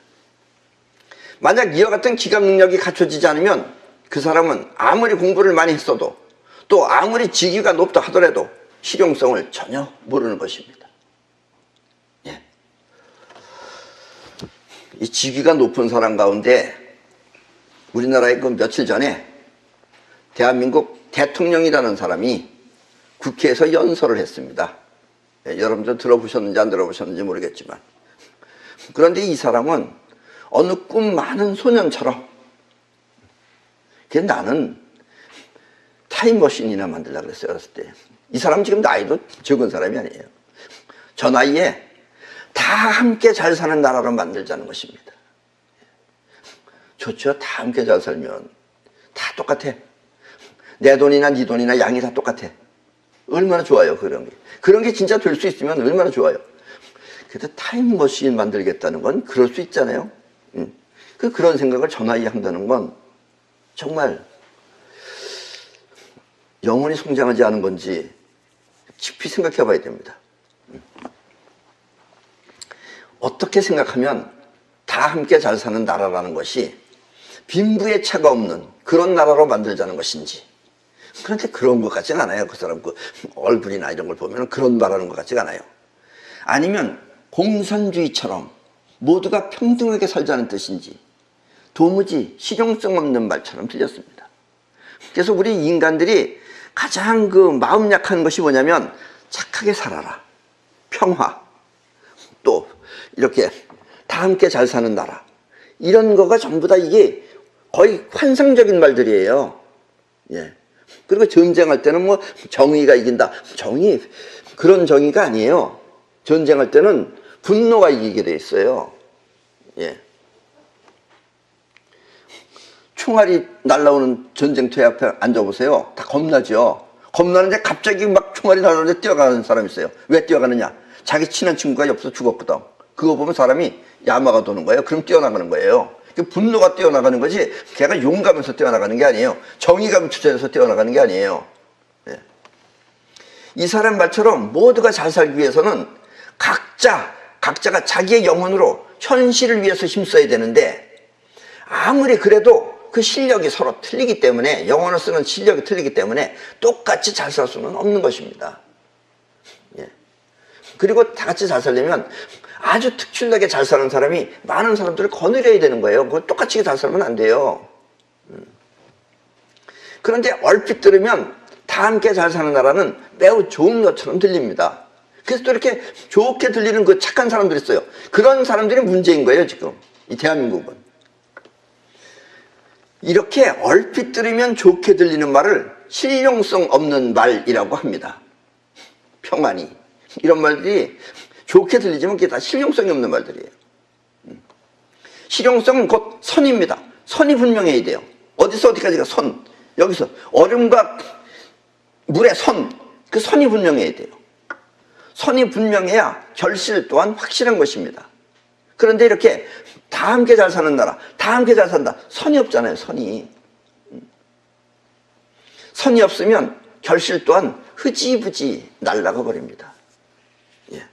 만약 이와 같은 기감 능력이 갖춰지지 않으면 그 사람은 아무리 공부를 많이 했어도 또 아무리 직위가 높다 하더라도 실용성을 전혀 모르는 것입니다. 예. 이 직위가 높은 사람 가운데 우리나라에 그 며칠 전에 대한민국 대통령이라는 사람이 국회에서 연설을 했습니다. 예, 여러분들 들어보셨는지 안 들어보셨는지 모르겠지만, 그런데 이 사람은 어느 꿈 많은 소년처럼 나는 타임머신이나 만들려고 그랬어요. 어렸을 때. 이 사람 지금 나이도 적은 사람이 아니에요. 저 나이에 다 함께 잘 사는 나라로 만들자는 것입니다. 좋죠. 다 함께 잘 살면 다 똑같아. 내 돈이나 네 돈이나 양이 다 똑같아. 얼마나 좋아요. 그런 게 진짜 될 수 있으면 얼마나 좋아요. 그래도 타임머신 만들겠다는 건 그럴 수 있잖아요. 그런 생각을 저 나이에 한다는 건 정말 영혼이 성장하지 않은 건지 깊이 생각해 봐야 됩니다. 어떻게 생각하면 다 함께 잘 사는 나라라는 것이 빈부의 차가 없는 그런 나라로 만들자는 것인지. 그런데 그런 것 같지는 않아요. 그 사람 그 얼굴이나 이런 걸 보면 그런 말하는 것 같지가 않아요. 아니면 공산주의처럼 모두가 평등하게 살자는 뜻인지 도무지 실용성 없는 말처럼 들렸습니다. 그래서 우리 인간들이 가장 그 마음 약한 것이 뭐냐면 착하게 살아라, 평화, 또 이렇게 다 함께 잘 사는 나라, 이런 거가 전부 다 이게 거의 환상적인 말들이에요. 예. 그리고 전쟁할 때는 뭐 정의가 이긴다, 정의, 그런 정의가 아니에요. 전쟁할 때는 분노가 이기게 돼 있어요. 예. 총알이 날라오는 전쟁터에 앞에 앉아보세요. 다 겁나죠. 겁나는데 갑자기 막 총알이 날라오는데 뛰어가는 사람이 있어요. 왜 뛰어가느냐? 자기 친한 친구가 옆에서 죽었거든. 그거 보면 사람이 야마가 도는 거예요. 그럼 뛰어나가는 거예요. 분노가 뛰어나가는 거지 걔가 용감해서 뛰어나가는 게 아니에요. 정의감이 투철해서 뛰어나가는 게 아니에요. 네. 이 사람 말처럼 모두가 잘 살기 위해서는 각자가 자기의 영혼으로 현실을 위해서 힘써야 되는데 아무리 그래도 그 실력이 서로 틀리기 때문에, 영혼을 쓰는 실력이 틀리기 때문에 똑같이 잘 살 수는 없는 것입니다. 예. 그리고 다 같이 잘 살려면 아주 특출나게 잘 사는 사람이 많은 사람들을 거느려야 되는 거예요. 그걸 똑같이 잘 살면 안 돼요. 그런데 얼핏 들으면 다 함께 잘 사는 나라는 매우 좋은 것처럼 들립니다. 그래서 또 이렇게 좋게 들리는 그 착한 사람들이 있어요. 그런 사람들이 문제인 거예요, 지금. 이 대한민국은. 이렇게 얼핏 들으면 좋게 들리는 말을 실용성 없는 말이라고 합니다. 평안히. 이런 말들이 좋게 들리지만 그게 다 실용성이 없는 말들이에요. 실용성은 곧 선입니다. 선이 분명해야 돼요. 어디서 어디까지가 선. 여기서 얼음과 물의 선. 그 선이 분명해야 돼요. 선이 분명해야 결실 또한 확실한 것입니다. 그런데 이렇게 다 함께 잘 사는 나라, 다 함께 잘 산다. 선이 없잖아요, 선이. 선이 없으면 결실 또한 흐지부지 날아가 버립니다. 예.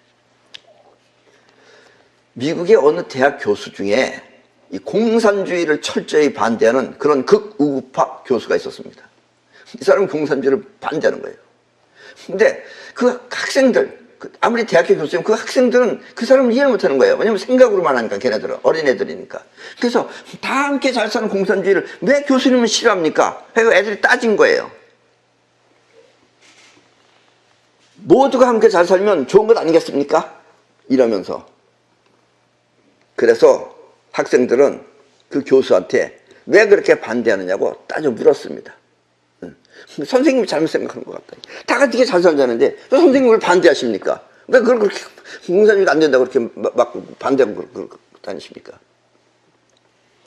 미국의 어느 대학 교수 중에 이 공산주의를 철저히 반대하는 그런 극우파 교수가 있었습니다. 이 사람은 공산주의를 반대하는 거예요. 근데 그 학생들, 아무리 대학교 교수면 그 학생들은 그 사람을 이해를 못하는 거예요. 왜냐면 생각으로만 하니까, 걔네들은 어린애들이니까. 그래서 다 함께 잘 사는 공산주의를 왜 교수님은 싫어합니까? 그래서 애들이 따진 거예요. 모두가 함께 잘 살면 좋은 것 아니겠습니까? 이러면서. 그래서 학생들은 그 교수한테 왜 그렇게 반대하느냐고 따져 물었습니다. 선생님이 잘못 생각하는 것 같다. 다 같이 잘 살자는데 왜 선생님을 반대하십니까? 왜 그걸 그렇게 공산주의가 안 된다고 그렇게 막 반대하고 그러고 다니십니까?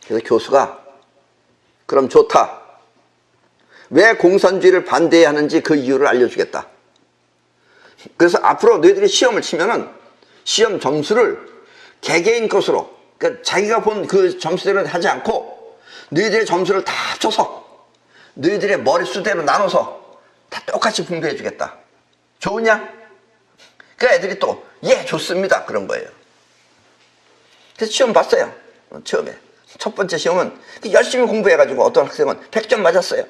그래서 교수가 그럼 좋다. 왜 공산주의를 반대해야 하는지 그 이유를 알려주겠다. 그래서 앞으로 너희들이 시험을 치면은 시험 점수를 개개인 것으로, 그러니까 자기가 본 그 점수대로 하지 않고 너희들의 점수를 다 합쳐서 너희들의 머릿수대로 나눠서 다 똑같이 분배해 주겠다. 좋으냐? 그 애들이 또 예, 좋습니다. 그런 거예요. 그래서 시험 봤어요. 처음에. 첫 번째 시험은 열심히 공부해가지고 어떤 학생은 100점 맞았어요.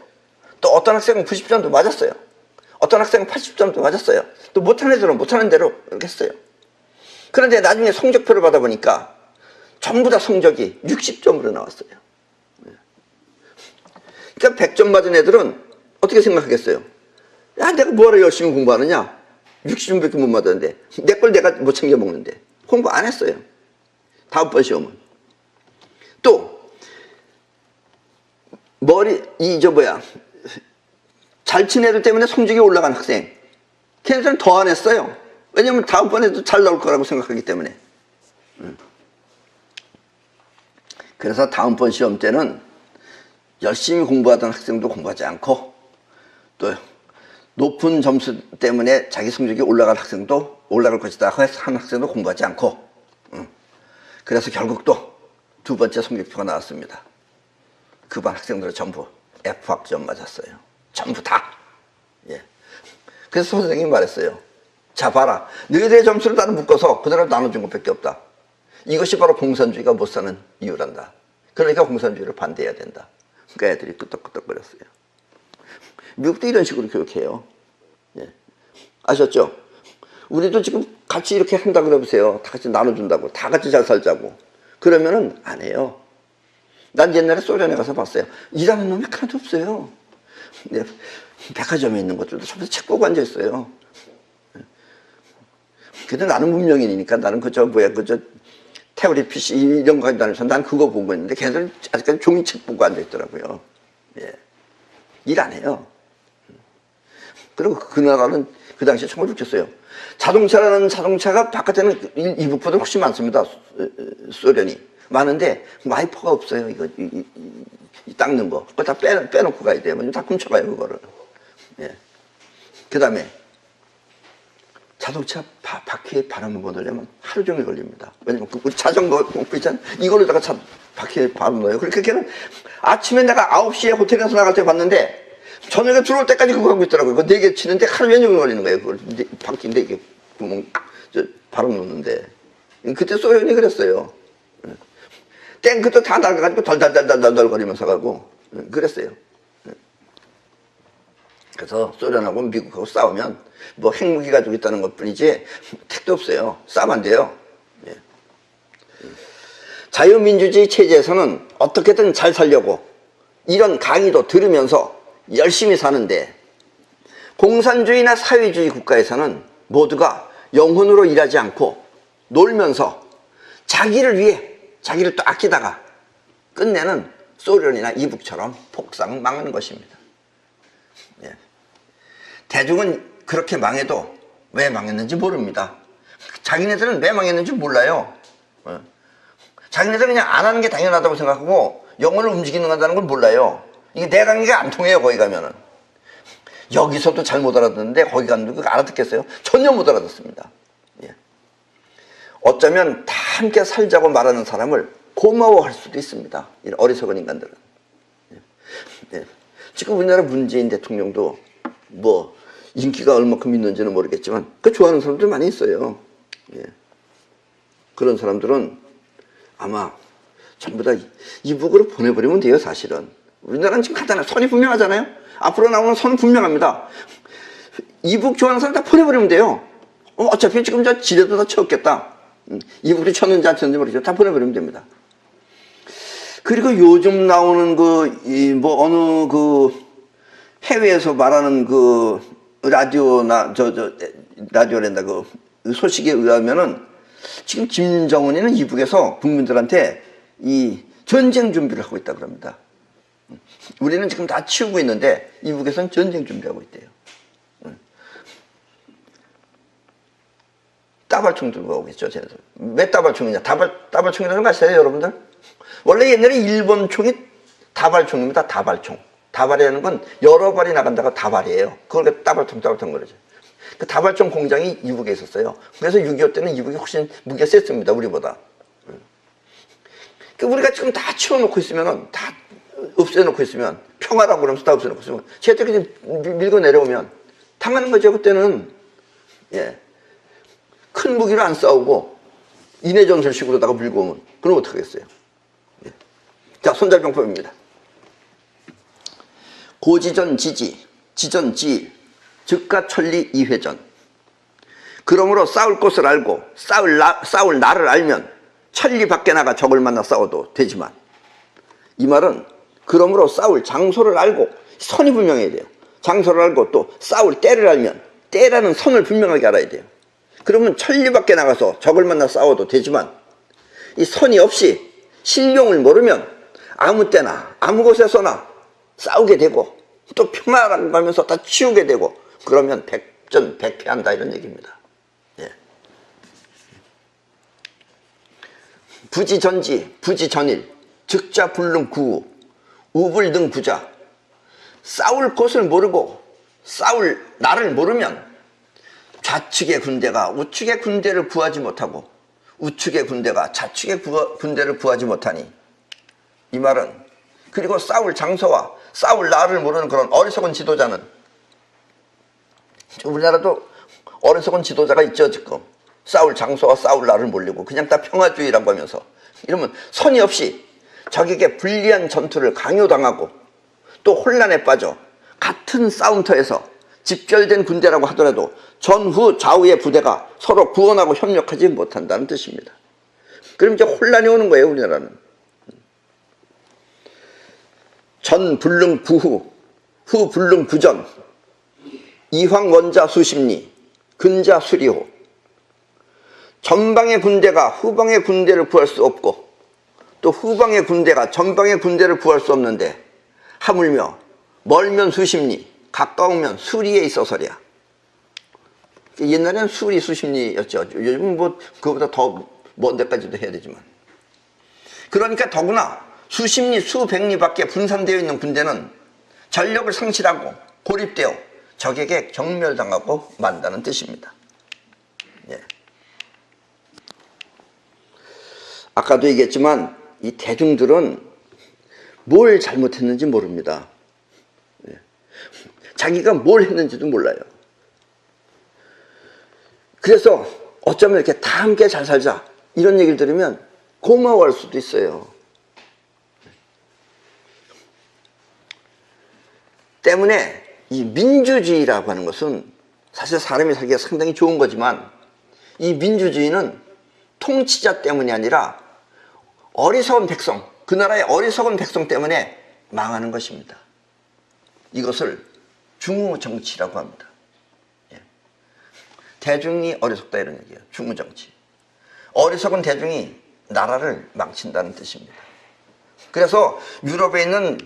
또 어떤 학생은 90점도 맞았어요. 어떤 학생은 80점도 맞았어요. 또 못하는 애들은 못하는 대로 이렇게 했어요. 그런데 나중에 성적표를 받아보니까 전부 다 성적이 60점으로 나왔어요. 그러니까 100점 맞은 애들은 어떻게 생각하겠어요? 야, 내가 뭐하러 열심히 공부하느냐? 60점밖에 못 맞았는데 내 걸 내가 못 챙겨 먹는데 공부 안 했어요. 다음번 시험은. 또 잘 친 애들 때문에 성적이 올라간 학생, 걔네들은 더 안 했어요. 왜냐면 다음번에도 잘 나올 거라고 생각하기 때문에. 그래서 다음번 시험 때는 열심히 공부하던 학생도 공부하지 않고 또 높은 점수 때문에 자기 성적이 올라갈 것이다 한 학생도 공부하지 않고, 그래서 결국 또 두 번째 성적표가 나왔습니다. 그 반 학생들은 전부 F학점 맞았어요. 전부 다. 예. 그래서 선생님이 말했어요. 자, 봐라. 너희들의 점수를 나는 묶어서 그대로 나눠준 것밖에 없다. 이것이 바로 공산주의가 못 사는 이유란다. 그러니까 공산주의를 반대해야 된다. 그러니까 애들이 끄떡끄떡거렸어요. 미국도 이런 식으로 교육해요. 예. 아셨죠? 우리도 지금 같이 이렇게 한다 그래보세요. 다 같이 나눠준다고. 다 같이 잘 살자고. 그러면은 안 해요. 난 옛날에 소련에 가서 봤어요. 일하는 놈이 하나도 없어요. 네. 백화점에 있는 것들도 전부 다 책 보고 앉아있어요. 근데 나는 문명인이니까 나는 태블릿 PC 이런 거 가지고 다니면서 난 그거 보고 있는데 걔들은 아직까지 종이책 보고 앉아있더라고요. 예. 일 안 해요. 그리고 그 나라는 그 당시에 정말 웃겼어요. 자동차가 바깥에는 이북보다 훨씬 많습니다. 소련이. 많은데 와이퍼가 없어요. 이거 닦는 거. 그거 다 빼놓고 가야 돼요. 다 훔쳐가요, 그거를. 예. 그 다음에 자동차 바퀴에 바람을 넣으려면 하루 종일 걸립니다. 왜냐면 우리 자전거 pom프 있잖아요. 이걸로다가 바퀴에 바람 넣어요. 그러니까 걔는 아침에 내가 9시에 호텔에서 나갈 때 봤는데 저녁에 들어올 때까지 그거 하고 있더라고요. 그거 4개 치는데 하루 종일 걸리는 거예요. 그걸 바퀴 4개 구멍 바람 넣는데. 그때 소련이 그랬어요. 탱크도 다 낡아가지고 덜덜덜덜 거리면서 가고 그랬어요. 그래서 소련하고 미국하고 싸우면 뭐 핵무기 가지고 있다는 것 뿐이지 택도 없어요. 싸우면 안 돼요. 예. 자유민주주의 체제에서는 어떻게든 잘 살려고 이런 강의도 들으면서 열심히 사는데, 공산주의나 사회주의 국가에서는 모두가 영혼으로 일하지 않고 놀면서 자기를 위해 자기를 또 아끼다가 끝내는 소련이나 이북처럼 폭삭 망하는 것입니다. 예. 대중은 그렇게 망해도 왜 망했는지 모릅니다. 자기네들은 왜 망했는지 몰라요. 자기네들은 그냥 안 하는 게 당연하다고 생각하고 영혼을 움직이는 거다는 걸 몰라요. 이게 내 강의가 안 통해요. 거기 가면은 여기서도 잘 못 알아듣는데 거기 가면 그거 알아듣겠어요? 전혀 못 알아듣습니다. 예. 어쩌면 다 함께 살자고 말하는 사람을 고마워할 수도 있습니다. 이런 어리석은 인간들은. 예. 지금 우리나라 문재인 대통령도 뭐 인기가 얼마큼 있는지는 모르겠지만 그 좋아하는 사람들 많이 있어요. 예. 그런 사람들은 아마 전부 다 이북으로 보내버리면 돼요. 사실은 우리나라는 지금 간단해. 선이 분명하잖아요. 앞으로 나오는 선은 분명합니다. 이북 좋아하는 사람 다 보내버리면 돼요. 어차피 지금 저 지뢰도 다 채웠겠다. 이북도 쳤는지 안 쳤는지 모르겠죠. 다 보내버리면 됩니다. 그리고 요즘 나오는 어느 해외에서 말하는 라디오나 라디오랜다 소식에 의하면은 지금 김정은이는 이북에서 국민들한테 이 전쟁 준비를 하고 있다고 합니다. 우리는 지금 다 치우고 있는데 이북에서는 전쟁 준비하고 있대요. 따발총 들고 오고 있죠. 쟤네들. 왜 따발총이냐? 따발총이라는 거 아시나요, 여러분들? 원래 옛날에 일본 총이 다발총입니다. 다발총. 다발이라는 건 여러 발이 나간다가 다발이에요. 그걸 따발총 그러죠. 그 다발총 공장이 이북에 있었어요. 그래서 6.25 때는 이북이 훨씬 무기가 셌습니다. 우리보다. 우리가 지금 다 치워놓고 있으면은, 다 없애놓고 있으면, 평화라고 그러면서 다 없애놓고 있으면, 쟤들이 밀고 내려오면 당하는 거죠. 그때는. 예. 큰 무기로 안 싸우고 인해전술식으로다가 밀고 오면 그럼 어떡하겠어요. 예. 자, 손잘병법입니다. 고지전 지지, 지전 지일, 즉가천리 이회전. 그러므로 싸울 곳을 알고 싸울 나를 알면 천리 밖에 나가 적을 만나 싸워도 되지만, 이 말은 그러므로 싸울 장소를 알고 선이 분명해야 돼요. 장소를 알고 또 싸울 때를 알면 때라는 선을 분명하게 알아야 돼요. 그러면 천리 밖에 나가서 적을 만나 싸워도 되지만, 이 선이 없이 신용을 모르면 아무 때나 아무 곳에서나 싸우게 되고 또 평화라고 하면서 다 치우게 되고, 그러면 백전백패한다 이런 얘기입니다. 예. 부지전지, 부지전일, 즉자불능 구우, 우불등 구자. 싸울 곳을 모르고 싸울 나를 모르면 좌측의 군대가 우측의 군대를 구하지 못하고 우측의 군대가 좌측의 군대를 구하지 못하니, 이 말은, 그리고 싸울 장소와 싸울 나를 모르는 그런 어리석은 지도자는, 우리나라도 어리석은 지도자가 있죠. 지금 싸울 장소와 싸울 나를 모르고 그냥 다 평화주의라고 하면서, 이러면 선의 없이 적에게 불리한 전투를 강요당하고 또 혼란에 빠져 같은 싸움터에서 집결된 군대라고 하더라도 전후 좌우의 부대가 서로 구원하고 협력하지 못한다는 뜻입니다. 그럼 이제 혼란이 오는 거예요. 우리나라는 전 불능 부후, 후 불능 부전, 이황 원자 수십리, 근자 수리호. 전방의 군대가 후방의 군대를 구할 수 없고 또 후방의 군대가 전방의 군대를 구할 수 없는데, 하물며 멀면 수십리, 가까우면 수리에 있어서랴. 옛날에는 수리 수십리였죠. 요즘은 뭐 그거보다 더 먼 데까지도 해야 되지만, 그러니까 더구나 수십리 수백리 밖에 분산되어 있는 군대는 전력을 상실하고 고립되어 적에게 경멸당하고 만다는 뜻입니다. 예. 아까도 얘기했지만 이 대중들은 뭘 잘못했는지 모릅니다. 예. 자기가 뭘 했는지도 몰라요. 그래서 어쩌면 이렇게 다 함께 잘 살자 이런 얘기를 들으면 고마워할 수도 있어요. 때문에 이 민주주의라고 하는 것은 사실 사람이 살기가 상당히 좋은 거지만, 이 민주주의는 통치자 때문이 아니라 어리석은 백성, 그 나라의 어리석은 백성 때문에 망하는 것입니다. 이것을 중우정치라고 합니다. 예. 대중이 어리석다 이런 얘기예요. 중우정치. 어리석은 대중이 나라를 망친다는 뜻입니다. 그래서 유럽에 있는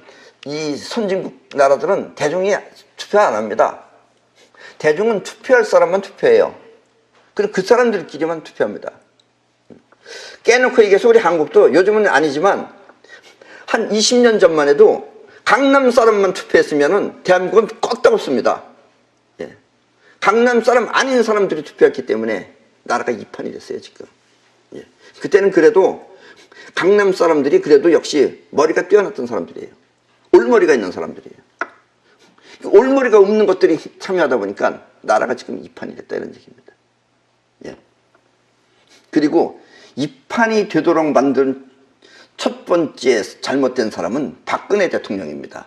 이 선진국 나라들은 대중이 투표 안 합니다. 대중은 투표할 사람만 투표해요. 그리고 그 사람들끼리만 투표합니다. 깨놓고 얘기해서 우리 한국도 요즘은 아니지만 한 20년 전만 해도 강남 사람만 투표했으면 대한민국은 껐다고 씁니다. 예. 강남 사람 아닌 사람들이 투표했기 때문에 나라가 이판이 됐어요 지금. 예. 그때는 그래도 강남 사람들이 그래도 역시 머리가 뛰어났던 사람들이에요. 올머리가 있는 사람들이에요. 올머리가 없는 것들이 참여하다 보니까 나라가 지금 이판이 됐다 이런 얘기입니다. 예. 그리고 이판이 되도록 만든 첫 번째 잘못된 사람은 박근혜 대통령입니다.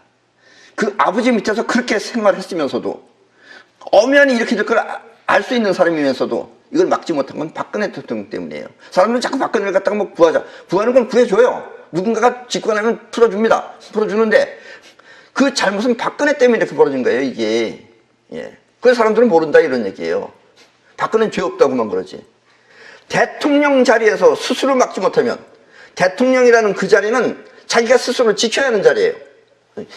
그 아버지 밑에서 그렇게 생활했으면서도 엄연히 이렇게 될 걸 알 수 있는 사람이면서도 이걸 막지 못한 건 박근혜 대통령 때문이에요. 사람들은 자꾸 박근혜를 갖다가 뭐 구하자. 구하는 건 구해줘요. 누군가가 집권하면 풀어줍니다. 풀어주는데 그 잘못은 박근혜 때문에 이렇게 벌어진 거예요, 이게. 예. 그래서 사람들은 모른다 이런 얘기예요. 박근혜는 죄 없다고만 그러지. 대통령 자리에서 스스로 막지 못하면, 대통령이라는 그 자리는 자기가 스스로 지켜야 하는 자리예요.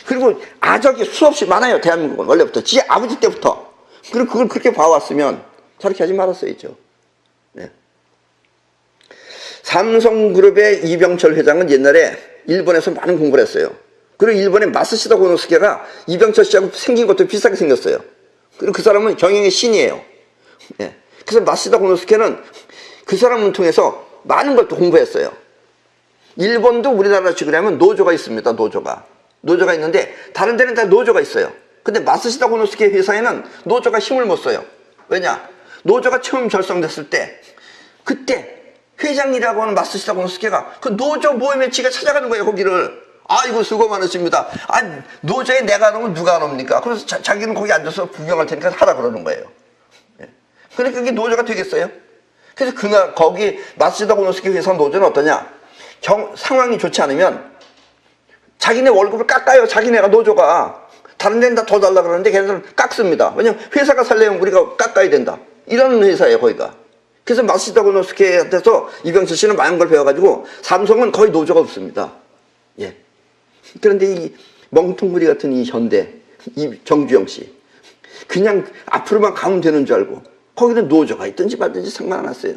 그리고 아적이 수없이 많아요, 대한민국은. 원래부터. 지 아버지 때부터. 그리고 그걸 그렇게 봐왔으면 저렇게 하지 말았어야죠. 네. 삼성그룹의 이병철 회장은 옛날에 일본에서 많은 공부를 했어요. 그리고 일본의 마쓰시다 고노스케가 이병철 씨하고 생긴 것도 비슷하게 생겼어요. 그리고 그 사람은 경영의 신이에요. 네. 그래서 마쓰시다 고노스케는 그 사람을 통해서 많은 걸 또 공부했어요. 일본도 우리나라 지금 노조가 있습니다. 노조가 있는데 다른 데는 다 노조가 있어요. 근데 마쓰시다 고노스케 회사에는 노조가 힘을 못 써요. 왜냐? 노조가 처음 결성됐을 때 그때 회장이라고 하는 마쓰시다 고노스케가 그 노조 모임에 지가 찾아가는 거예요. 거기를. 아이고 수고 많으십니다. 아 노조에 내가 안 오면 누가 안 옵니까? 그래서 자기는 거기 앉아서 구경할 테니까 하라 그러는 거예요. 예. 그러니까 그게 노조가 되겠어요? 그래서 그날 거기 마쓰시다 고노스케 회사 노조는 어떠냐? 상황이 좋지 않으면 자기네 월급을 깎아요. 자기네가 노조가. 다른 데는 다 더 달라 그러는데 걔네들은 깎습니다. 왜냐면 회사가 살려면 우리가 깎아야 된다. 이런 회사예요 거기가. 그래서 마쓰시다 고노스케한테서 이병철 씨는 많은 걸 배워가지고 삼성은 거의 노조가 없습니다. 예. 그런데 이 멍텅구리 같은 이 현대 이 정주영 씨 그냥 앞으로만 가면 되는 줄 알고 거기는 노조가 있든지 말든지 상관 안 났어요.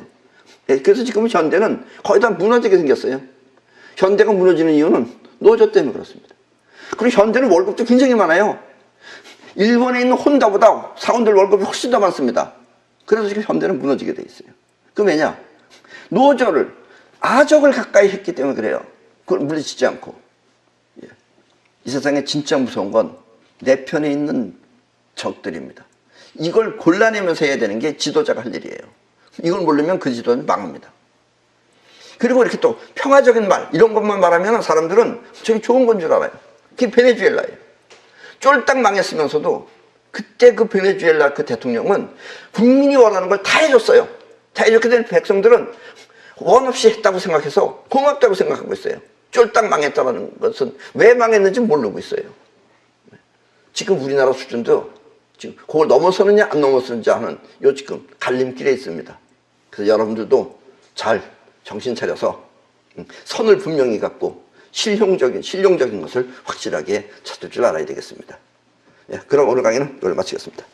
예. 그래서 지금 현대는 거의 다 무너지게 생겼어요. 현대가 무너지는 이유는 노조 때문에 그렇습니다. 그리고 현대는 월급도 굉장히 많아요. 일본에 있는 혼다보다 사원들 월급이 훨씬 더 많습니다. 그래서 지금 현대는 무너지게 돼 있어요. 그 왜냐? 노조를, 아적을 가까이 했기 때문에 그래요. 그걸 물리치지 않고. 예. 이 세상에 진짜 무서운 건 내 편에 있는 적들입니다. 이걸 골라내면서 해야 되는 게 지도자가 할 일이에요. 이걸 모르면 그 지도는 망합니다. 그리고 이렇게 또 평화적인 말, 이런 것만 말하면 사람들은 저게 좋은 건 줄 알아요. 그게 베네수엘라예요. 쫄딱 망했으면서도 그때 그 베네수엘라 그 대통령은 국민이 원하는 걸 다 해줬어요. 자, 이렇게 된 백성들은 원 없이 했다고 생각해서 고맙다고 생각하고 있어요. 쫄딱 망했다는 것은 왜 망했는지 모르고 있어요. 지금 우리나라 수준도 지금 그걸 넘어서느냐 안 넘어서느냐 하는 요 지금 갈림길에 있습니다. 그래서 여러분들도 잘 정신 차려서 선을 분명히 갖고 실용적인 것을 확실하게 찾을 줄 알아야 되겠습니다. 예, 그럼 오늘 강의는 이걸 마치겠습니다.